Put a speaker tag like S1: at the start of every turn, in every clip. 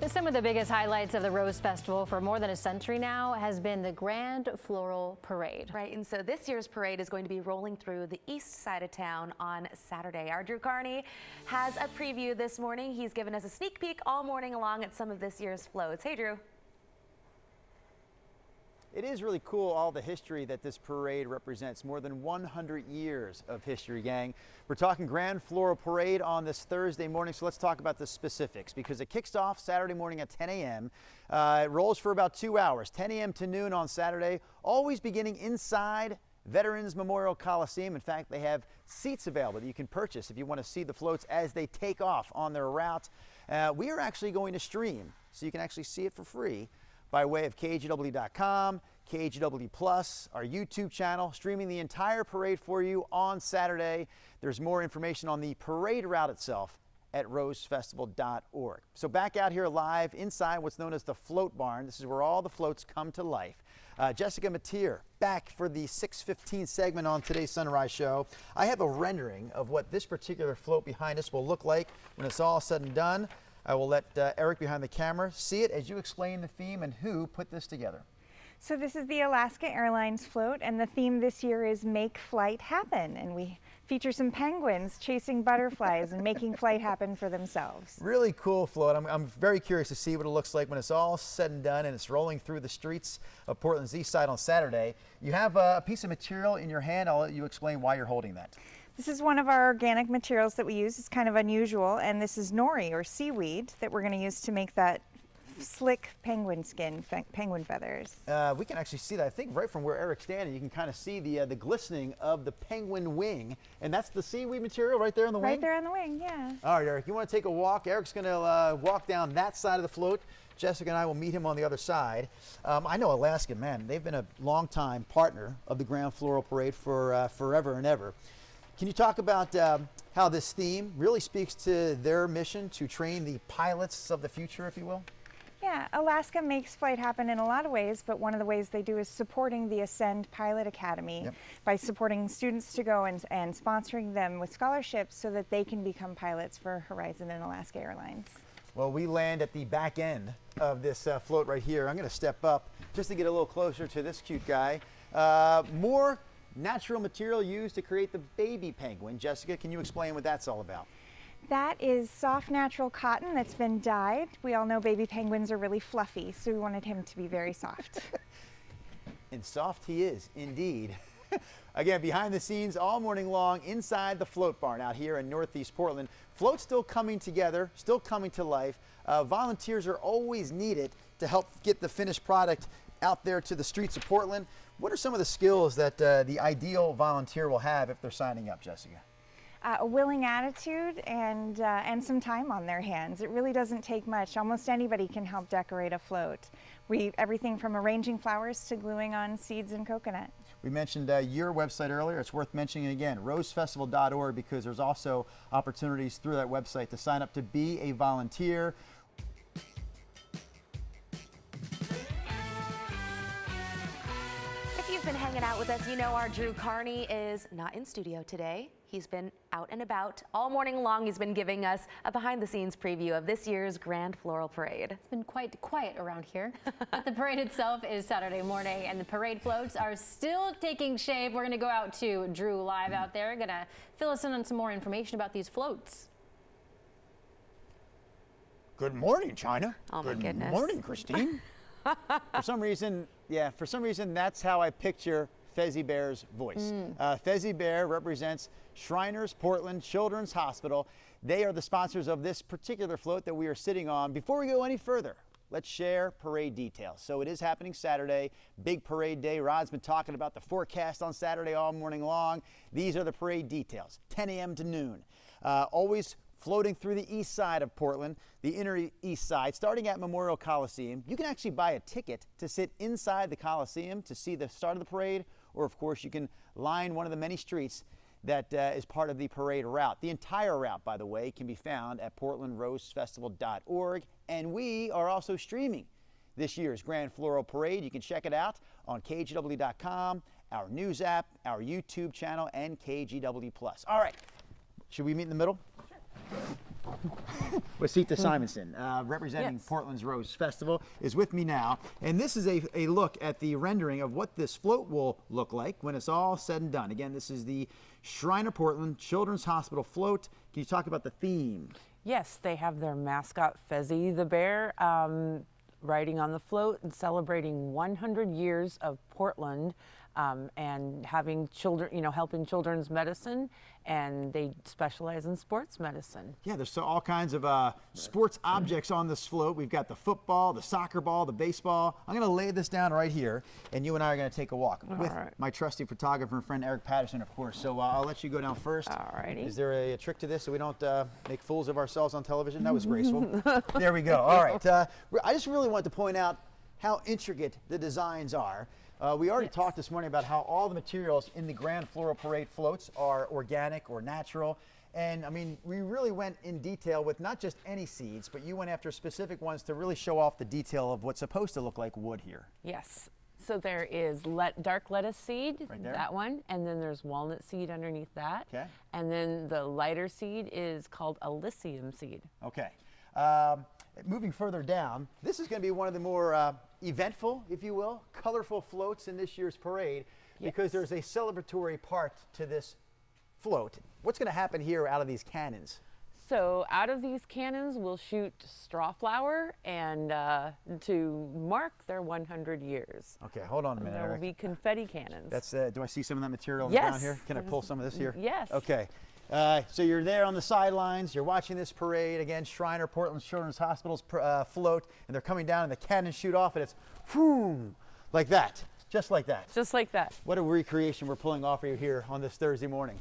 S1: Some of the biggest highlights of the Rose Festival for more than a century now has been the Grand Floral Parade.
S2: Right, and so this year's parade is going to be rolling through the east side of town on Saturday. Our Drew Carney has a preview this morning. He's given us a sneak peek all morning along at some of this year's floats. Hey, Drew.
S3: It is really cool, all the history that this parade represents. More than 100 years of history, gang. We're talking Grand Floral Parade on this Thursday morning, so let's talk about the specifics, because it kicks off Saturday morning at 10 a.m. It rolls for about 2 hours, 10 a.m. to noon on Saturday, always beginning inside Veterans Memorial Coliseum. In fact, they have seats available that you can purchase if you want to see the floats as they take off on their route. We are actually going to stream, so you can actually see it for free by way of KGW.com, KGW Plus, our YouTube channel, streaming the entire parade for you on Saturday. There's more information on the parade route itself at rosefestival.org. So back out here live inside what's known as the float barn. This is where all the floats come to life. Jessica Mateer back for the 6:15 segment on today's Sunrise Show. I have a rendering of what this particular float behind us will look like when it's all said and done. I will let Eric behind the camera see it as you explain the theme and who put this together.
S4: So this is the Alaska Airlines float, and the theme this year is Make Flight Happen, and we feature some penguins chasing butterflies and making flight happen for themselves.
S3: Really cool float. I'm very curious to see what it looks like when it's all said and done and it's rolling through the streets of Portland's east side on Saturday. You have a piece of material in your hand. I'll let you explain why you're holding that.
S4: This is one of our organic materials that we use. It's kind of unusual, and this is nori, or seaweed, that we're going to use to make that slick penguin skin, penguin feathers.
S3: We can actually see that. I think right from where Eric's standing, you can kind of see the glistening of the penguin wing, and that's the seaweed material right there on the wing?
S4: Right there on the wing, yeah.
S3: All right, Eric, you want to take a walk? Eric's going to walk down that side of the float. Jessica and I will meet him on the other side. I know Alaska, man, they've been a long-time partner of the Grand Floral Parade for forever and ever. Can you talk about how this theme really speaks to their mission to train the pilots of the future, if you will?
S4: Yeah, Alaska makes flight happen in a lot of ways, but one of the ways they do is supporting the Ascend Pilot Academy by supporting students to go and sponsoring them with scholarships so that they can become pilots for Horizon and Alaska Airlines.
S3: Well, we land at the back end of this float right here. I'm going to step up just to get a little closer to this cute guy. More natural material used to create the baby penguin. Jessica, can you explain what that's all about?
S4: That is soft natural cotton that's been dyed. We all know baby penguins are really fluffy, so we wanted him to be very soft.
S3: And soft he is, indeed. Again, behind the scenes all morning long inside the float barn out here in Northeast Portland. Floats still coming together, still coming to life. Volunteers are always needed to help get the finished product out there to the streets of Portland. What are some of the skills that the ideal volunteer will have if they're signing up, Jessica?
S4: A willing attitude and some time on their hands. It really doesn't take much. Almost anybody can help decorate a float. Everything from arranging flowers to gluing on seeds and coconut.
S3: We mentioned your website earlier. It's worth mentioning again, rosefestival.org, because there's also opportunities through that website to sign up to be a volunteer.
S2: If you've been hanging out with us, you know our Drew Carney is not in studio today. He's been out and about all morning long. He's been giving us a behind-the-scenes preview of this year's Grand Floral Parade.
S1: It's been quite quiet around here, but the parade itself is Saturday morning, and the parade floats are still taking shape. We're going to go out to Drew live out there, going to fill us in on some more information about these floats.
S3: Good morning, China.
S2: Oh my goodness.
S3: Good morning, Christine. For some reason, that's how I picture Fezzy Bear's voice. Fezzy Bear represents Shriners Portland Children's Hospital. They are the sponsors of this particular float that we are sitting on. Before we go any further, let's share parade details. So it is happening Saturday, big parade day. Rod's been talking about the forecast on Saturday all morning long. These are the parade details, 10 a.m. to noon. Always floating through the east side of Portland, the inner east side, starting at Memorial Coliseum. You can actually buy a ticket to sit inside the Coliseum to see the start of the parade, or of course you can line one of the many streets that is part of the parade route. The entire route, by the way, can be found at portlandrosefestival.org, and we are also streaming this year's Grand Floral Parade. You can check it out on KGW.com, our news app, our YouTube channel, and KGW Plus. All right, should we meet in the middle? Sure. Wasita Simonson, representing
S2: Yes.
S3: Portland's Rose Festival, is with me now. And this is a look at the rendering of what this float will look like when it's all said and done. Again, this is the Shrine of Portland Children's Hospital float. Can you talk about the theme?
S5: Yes, they have their mascot Fezzy the bear riding on the float and celebrating 100 years of Portland and having children, helping children's medicine, and they specialize in sports medicine.
S3: Yeah, there's all kinds of sports objects on this float. We've got the football, the soccer ball, the baseball. I'm going to lay this down right here, and you and I are going to take a walk with my trusty photographer and friend Eric Patterson, of course. So I'll let you go down first.
S5: Alrighty.
S3: Is there a trick to this so we don't make fools of ourselves on television? That was graceful. There we go. All right. I just really want to point out how intricate the designs are. We already talked this morning about how all the materials in the Grand Floral Parade floats are organic or natural. And I mean, we really went in detail with not just any seeds, but you went after specific ones to really show off the detail of what's supposed to look like wood here.
S5: Yes. So there is dark lettuce seed,
S3: Right there.
S5: that one, and then there's walnut seed underneath that.
S3: Okay.
S5: And then the lighter seed is called Elysium seed.
S3: Okay. Moving further down, this is going to be one of the more eventful, if you will, colorful floats in this year's parade because there's a celebratory part to this float. What's going to happen here out of these cannons?
S5: So out of these cannons, we'll shoot straw flower and to mark their 100 years.
S3: Okay, hold on a minute,
S5: There will
S3: Eric.
S5: be confetti cannons.
S3: That's, do I see some of that material on the
S5: Yes.
S3: ground here? Can I pull some of this here?
S5: Yes.
S3: Okay. So you're there on the sidelines, you're watching this parade, again, Shriner Portland Children's Hospital's float, and they're coming down and the cannons shoot off and it's boom, like that, just like that.
S5: Just like that.
S3: What a recreation we're pulling off for you here on this Thursday morning.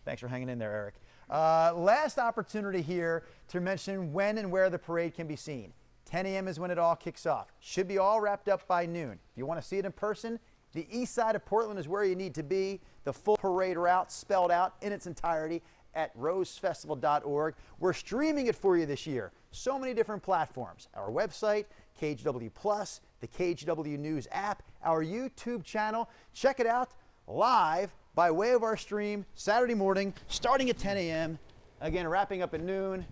S3: Thanks for hanging in there, Eric. Last opportunity here to mention when and where the parade can be seen. 10 a.m. is when it all kicks off. Should be all wrapped up by noon. If you want to see it in person, the east side of Portland is where you need to be. The full parade route spelled out in its entirety at rosefestival.org. We're streaming it for you this year. So many different platforms. Our website, KHW Plus, the KHW News app, our YouTube channel. Check it out live by way of our stream Saturday morning starting at 10 a.m. Again, wrapping up at noon.